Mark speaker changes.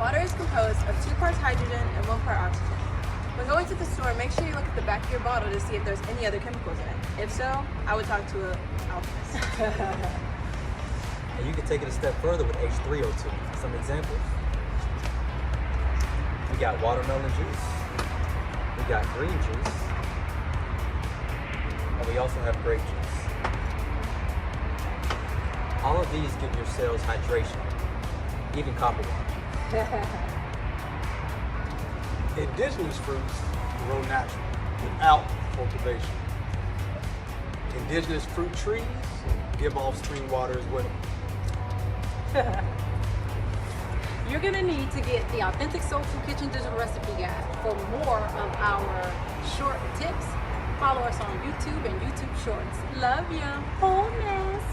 Speaker 1: Water is composed of 2 parts hydrogen and 1 part oxygen. When going to the store, make sure you look at the back of your bottle to see if there's any other chemicals in it. If so, I would talk to an alchemist.
Speaker 2: And you can take it a step further with H3O2. Some examples. We got watermelon juice. We got green juice. And we also have grape juice. All of these give your cells hydration, even copper water.
Speaker 3: Indigenous fruits grow naturally without cultivation. Indigenous fruit trees give off spring water as well.
Speaker 4: You're gonna need to get the Authentic Soulful Kitchen Digital Recipe Guide. For more of our short tips, follow us on YouTube and YouTube Shorts. Love ya, wholeness.